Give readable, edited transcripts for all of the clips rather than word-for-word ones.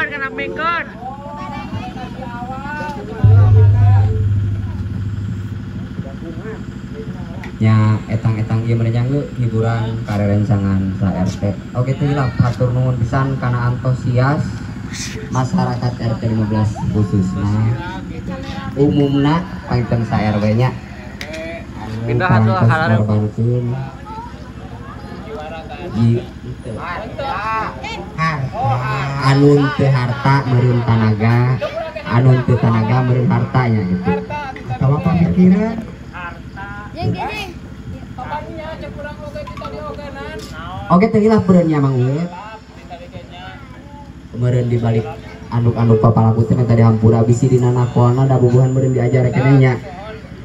Kena mikir. Ya etang-etang ieu meneh hiburan karerencangan sa RT. Oke teh lah hatur nuhun pisan kana antusias masyarakat RT 15 khususna umumna pangiteng sa RW nya. Pindah atuh halare. Anun teu harta meureun tanaga, anun teu tanaga meureun hartanya gitu. Atawa pamikiran oke tegilah pereunnya Mang Uwe. Meureun dibalik anduk-anduk papalaku teh tadi hampura bisi dina nakolna da bubuhan meureun diajar keneh nya.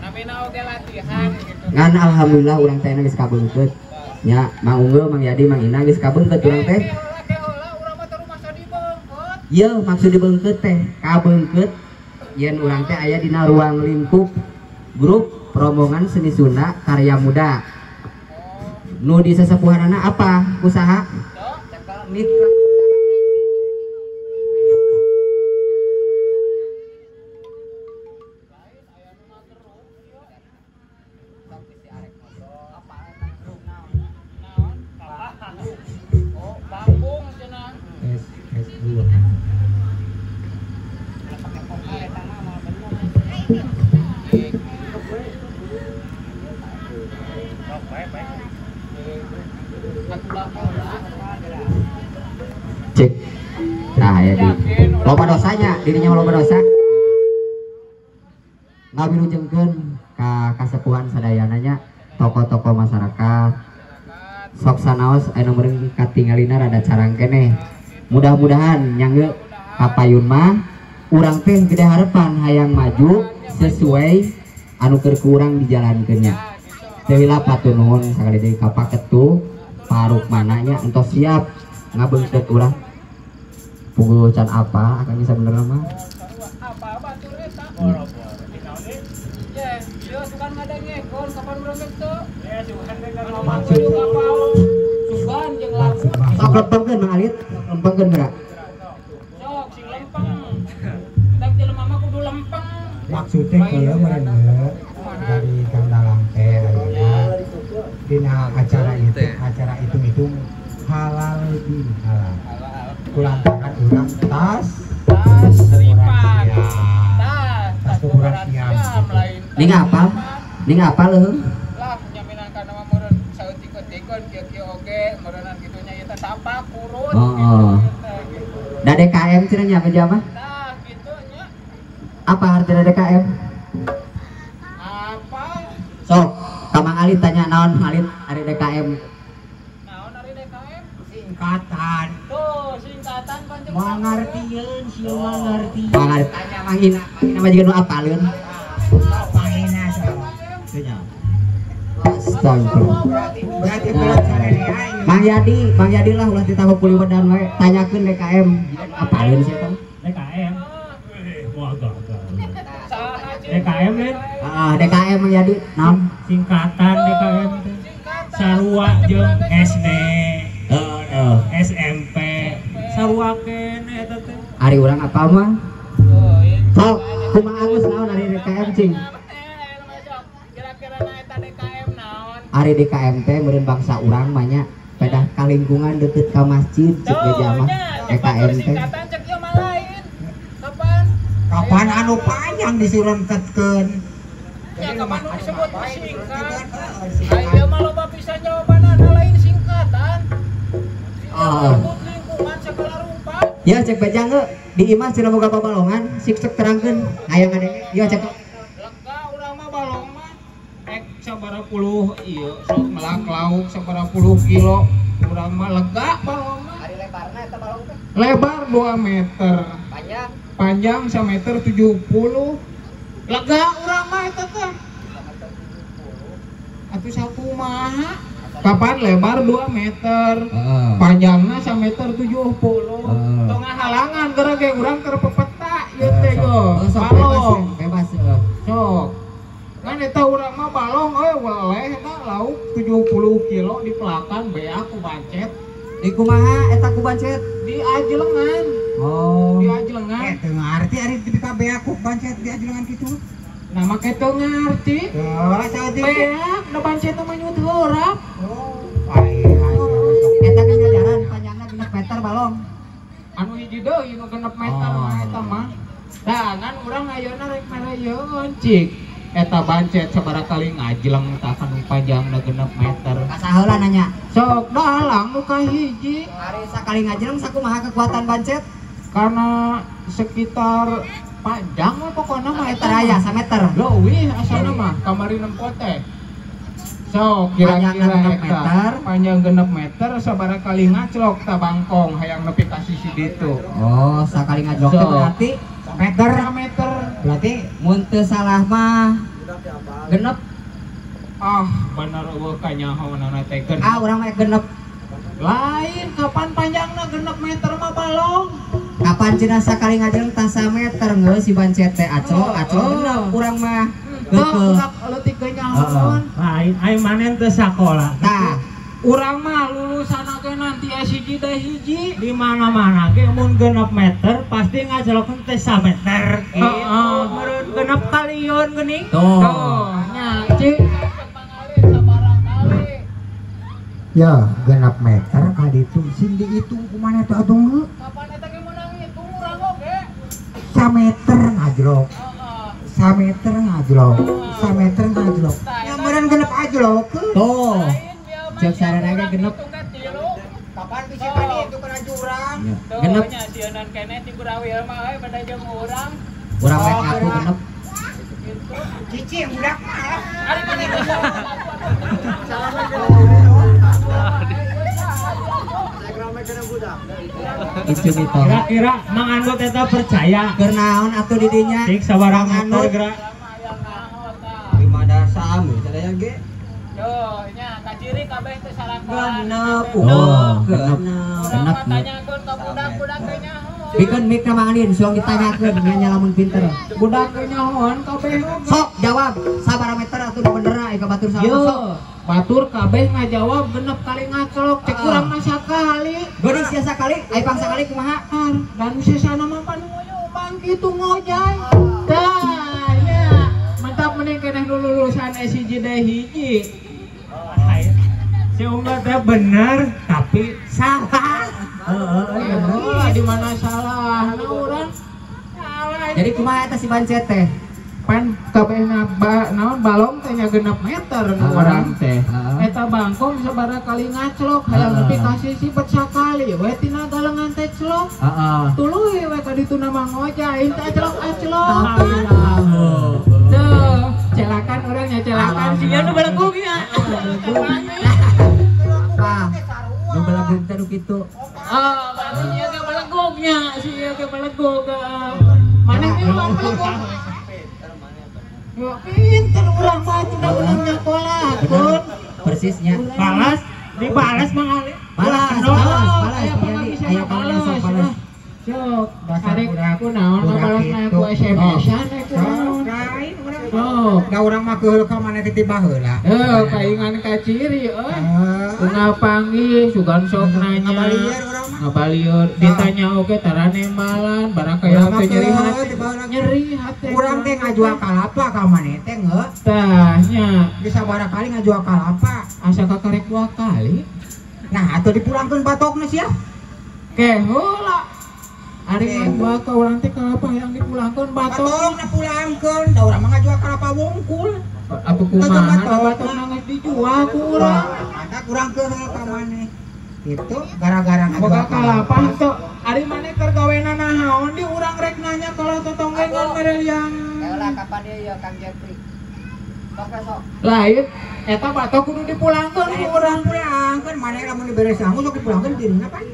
Namina oge latihan gitu. Ngan alhamdulillah urang teh geus kabeungkeut. Nya Mang Uwe, Mang Yadi, Mang Ina geus kabeungkeut urang teh. Ieu maksud dibeungkeut teh kabeungkeut yen urang teh aya dina ruang lingkup grup rombongan seni Sunda karya muda. Nu di sesepuhanana apa usaha? Cek. Nah ya di loba dosanya dirinya loba dosa. Ngabilujengkeun ka kasepuhan sadayananya tokoh-tokoh masyarakat. Sok sanaos anu meureun katingalina rada carang keneh. Mudah-mudahan nyangge kapayun mah urang teh gede harapan hayang maju sesuai anu keur kurang dijalankeunnya. Teu lah patur nuhun sakali deui ka Paketu Paruk mananya entos siap ngabeungkeut urang. Punggu can apa akan bisa bener mah? Apa batur eta? Ya, dia sukan ngadengekon kapan urang teu? Ya, sukan ngomong juga apa? Sukan jeung lagu. Sok lempengkeun Mang Alit, lempengkeun geura. Sok sing lempeng. Dak jelema mah kudu lempeng. Maksudnya kalau merendah dari Kang Dalang teh dina acara itu halal di halal. Kulantaran urang tas seripan. Tas ukuran siam lain. Ning apal leuh? Lah jaminan kana mah meureun saeutik-eutikon kieu-kieu oge meureunnan kitu nya ieu teh sampah kurun. Oh. Da DKM cenah nya kerja mah? Nah, kitu nya. Apa arti DKM? Apa? Sok, ka Mang Alit tanya naon Alit ari DKM? Naon ari DKM? singkatan. Tuh, singkatan pancen. Mangartieun sieu mangarti. Mangarti tanya Mang Ina mah jiga nu apaleun. Pangina saha? Teu nya. Astagfirullah. Berarti pelajaran ini Mang Yadi lah ulah ditangkap kuli wedan wae tanyakeun DKM. Apaleun sih tong? DKM. Wah gagal. DKM kan? DKM Mang Yadi naon? Singkatan DKM teh. Sarua jeung SD. SMP. Sarua kene eta teh. Ari urang apa mah? Sok, kumaha Agus naon ari DKM cing? Kira-kira eta DKM naon? Ari DKM teh meureun bangsa urang mah nya pedah ka lingkungan deukeut ka masjid cek geus mah DKM teh. Singkatan cek ieu mah lain. Kapan? Kapan anu panjang disurentetkeun? Ya kapan nu disebut singkat? Ayo mah loba pisan jawabanana lain singkatan. Lingkungan segala rupa. Ya cek bajang ge di imah cenah boga babalongan sik terangkeun hayang ngadenge. Ieu cek Lega urang mah balong mah sabaraha puluh ieu sok melak lauk sabaraha puluh kilo. Urang mah lega balong mah. Ari lebarna eta balong teh? Lebar 2 meter. Panjang 1 meter 70. Lega urang mah eta teh. atuh sakumaha. Kapan lebar 2 meter. Heeh. Panjangna 1 meter 70. Tengah halangan gara ge urang keur pepeta ieu teh yo. Balong. Bebas. Sok. Kan eta urang mah balong weleh eta lauk 70 kilo di pelakan bea ku bancet Di kumaha eta ku bancet? di Ajlengan. Oh. Di Ajlengan. Teu ngarti ari di kabeh aku bancet di ajelengan kitu. Nama kita ngerti. Teu saeutik. Beak da bancet mah nyut heurap. Oh, pae aja. Eta kan ngajaran panjangna 6 meter balong. Anu hiji deui nu 6 meter mah eta mah. Da ngan urang ayeuna rek marayeun cik. Eta bancet sabaraha kali ngajleng tah kan panjangna 6 meter. Kasaheula nanya. Sok dalang nu kahiji Ari sakali ngajeleng sakumaha kekuatan bancet? karena sekitar panjang mah pokona mah Meter aya 1 meter. leuwih asalna mah kamari nempo teh. So kira-kira Panjangna 6 eta meter. panjang 6 meter sabaraha kali ngaclok ta bangkong hayang nepi ka sisi ditu. Oh, sakali ngajlok teh So. berarti 1 meter. berarti mun teu salah mah genep. Ah, bener eueuh kanyahoanna teh genep. Ah, urang mah genep. Lain kapan panjangna 6 meter mah balong. Kapan cenah sakali ngajeleng tah 1 meter geus si bancet teh aclok genep urang mah. Teu Geukeuh. urak leutik ge nyahoan. Lain ai manen teu sakola. Tah, Urang mah lulusan ge nanti hiji deh hiji. Di mana-mana ge mun 6 meter pasti ngajelokeun teh 1 meter. Gitu. Heeh. Meureun 6 kaliun geuning. tuh. Nya, Cik. Ya, 6 meter ka ditu sing dihitung kumaha teh atuh geus. Kapan eta ge meunang hitung urang oge? 1 meter ngajlok. 1 meter ngajlok. 1 meter ngajlok. Ya meureun genep ajlok. Tuh. Cek sarana ge genep. Kapan bisa tadi itu kana jurang? Genep. Nya sieun keneh ti Gurawi mah we beda jeung urang. Urang mah ngaku genep. Cici budak mah. Ari mah gitu. Itu mito. Kira-kira Mang Andut eta percaya Keur naon atuh di dinya? cik sabaraha Mang meter Andut. gerak. 5 dasam sadaya ge. Yo, nya kaciri kabeh teh salakuan. Genep. Oh, genep. Urang Genep. mah tanyakeun ka budak-budak teh nyaho. Pikeun mik na Mang Andin, suang ditanyakeun nya lamun pinter. Budak teh nyahoan kabeh oge. Sok jawab, sabaraha meter atuh nu bener aya ka batur Yo, saha sok. batur kabeh ngajawab genep kali ngaclok cek urang mah sakali. Geuning sia sakali, aya pang sakali kumaha? Dan sisana mah panu bang kitu ngojay. Tah, nya mantap mending keneh nu lulusan hiji deh hiji. Si Unggah teh bener tapi salah. Oh, di mana salah na urang? Salah. Jadi kumaha eta si bancet teh? Pan kabeh naon balong teh nya 6 meter nu urang teh. Eta bangkong sabaraha kali ngaclok hayang nepi ka sisi bet sakali we tina galengan teh celok. Heeh. Tuluy we ka ditu nama ngojain teh aclok-aclok. Tuh. Celakan orangnya celakan sia nu belegugnya. Pang. Nu belageun teh nu kitu. Ah, baru nya ge belegugnya, sia ge belegug. Maneh ge belegug. Yo pinter urang mah tina urang nyakolakeun. Persisnya. Balas, dibalas Mang Ali. Balas, Kendor. balas. Aya Jadi aya balas sok balas. Sok, Dasar karek budak- kunaon budak balasna itu. ku SMS-an kunaon. Lain urang. Sok. Da urang mah keul ka mana titip baheula. Kaingan kaciri Ah. Tengah panggih sugan sok nanya Ngabalieur urang mah. ngabalieur ditanya oke tara nembalan barang kaya Urang mah teh nyeri keul hati di baheula. nyeri hati Urang teh ngajual kalapa ka maneh teh ngeut. tahnya Di sabaraha kali ngajual kalapa. asa kakarek 2 kali Nah, atuh dipulangkeun batokna sia. heula ari ngajual ka urang teh kalapa yang dipulangkeun batok Batokna pulangkeun, da urang mah ngajual kalapa wungkul. apa kumaha batok nangis dijual ku urang Ada kurang keul ka maneh. Itu gara-gara boga ngajual kalapa tuh ari maneh keur gawena nahaon di urang rek nanya kalau tetonggengan mere yang kapan dia ya Kang Jepri? Sok. lain eta batok kudu dipulangkeun ku urang pulangkeun maneh lamun dibere sangu sok dipulangkeun dirina pan.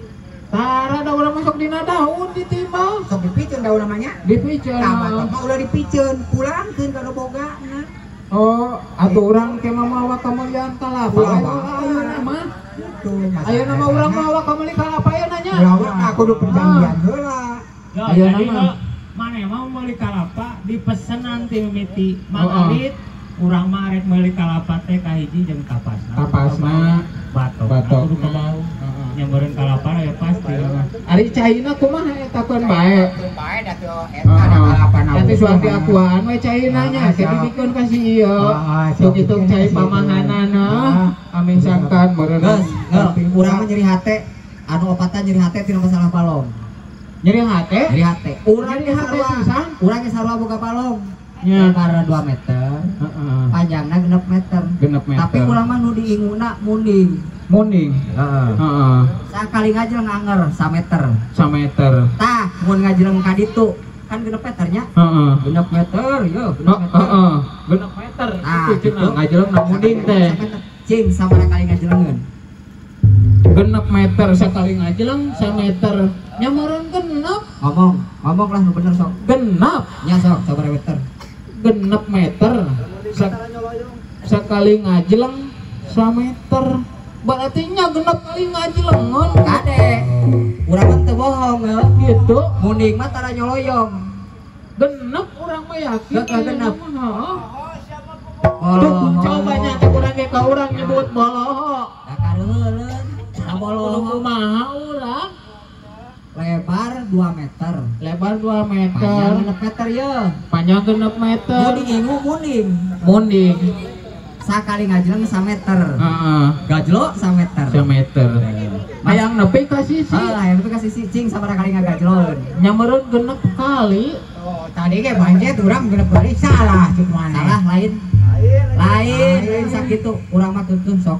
tara da urang masuk dina daun ditimbal Sok dipiceun daun namanya. dipiceun Tah batok mah ulah dipiceun, pulangkeun ka nu bogana. Oh, atuh urang ke mamawa kemuliaan kalapa. Ayo nama. Ayo nama urang mawa kemuliaan kalapa ya nanya. Lawan aku udah perjanjian heula. Ayo Jadi nama. mana mau meuli kalapa dipesen nanti mimiti manggalit urang mah arek meuli kalapa teh ka hiji jeung kapasna. Kapasna batok. batok. Aku kebau. Nyambereun kalapa ya pasti. Ari caina kumaha eta kan bae. Bae da tuh eta ada kalapan. Nanti suatu akuan we cainanya jadi bikin kasih iya. Begitu cai pamahanana amin sangkan meureun. Geus, urang mah nyeri hate, anu opatan nyeri hate tina masalah palong. Nyeri hate. Nyeri hate. Urang nyeri hate pisan. Urang ge sarua boga palong. Nya. Lebar 2 meter, Heeh. panjangna 6 meter. 6 meter. Tapi urang mah nu diinguna munding. Munding. Heeh. Sakali ngajeng anger 1 meter. 1 meter. Tah, mun ngajeng ka ditu kan 6 meternya. Heeh. 6 meter, yo 6 meter. Heeh. 6 meter. Nah, Itu cenah ngajeleng na munding teh. Cing sabaraha kali ngajelengeun. 6 meter sekali ngajeleng 1 meter. Nya meureun genep. Ngomong lah nu bener sok. Genep. Nya sok sabaraha meter. 6 meter. Sekali ngajeleng 1 meter. Berarti nya genep kali ngajelengeun. Kade. Urang mah teu bohong ya. Gitu. Munding mah tara nyoloyong. Genep urang mah yakin. Gak genep. Heeh. Oh, Tuh cobanya teh urang ge ka urang nyebut boloho. Da kareuleun. Da Boloho boloho kumaha urang? lebar 2 meter. Lebar 2 meter. Panjang 6 meter ya. Panjang 6 meter. Munding ingu munding. Munding. Sakali ngajeleng 1 meter. Heeh. Gajlo 1 meter. 1 meter. Hayang nepi ka sisi. Yang itu kasih cing sabaraha kali ngagajloan. Nya meureun genep kali. Oh, tadi ge banjet urang genep kali salah cuman. Salah lain sakitu urang mah keukeuh sok.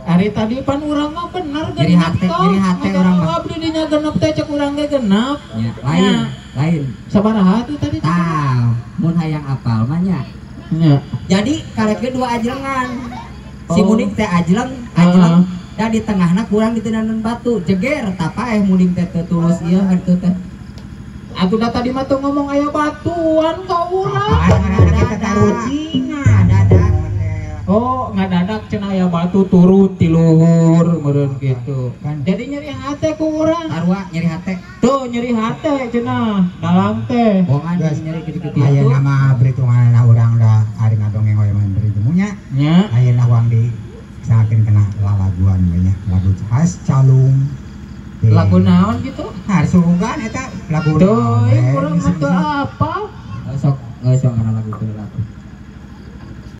Ari tadi pan urang mah bener Nyeri genep hate, kok. nyeri hate urang mah. Abdi dinya genep teh cek urang ge genep. Ya, Nya. lain. Sabaraha tuh tadi? Tah, mun hayang apal mah nya. Nya. Jadi karek dua ajlengan. Si Oh. munding teh ajleng. Da di tengahna kurang diteuneunan batu, jeger tapa munding teh teu tulus ieu hartu teh. Atuh da tadi mah tuh ngomong aya batuan ka urang. Kita taruh cingan. Dadak. Oh, ngadadak cenah aya batu turun ti luhur meureun kitu. Jadi nyeri hate ku urang. Sarua nyeri hate. Tuh nyeri hate cenah dalam teh. Bohongan Geus. nyeri kitu-kitu. Ayeuna mah perhitunganna urang da ari ngadongeng we mah beri temunya. Nya. Ayeuna uang di sakeun kena lalaguan we nya. Lagu khas calung. Lagu naon gitu? Harsugan eta lagu. Tuh, urang hate apa? Sok ngana lagu teh.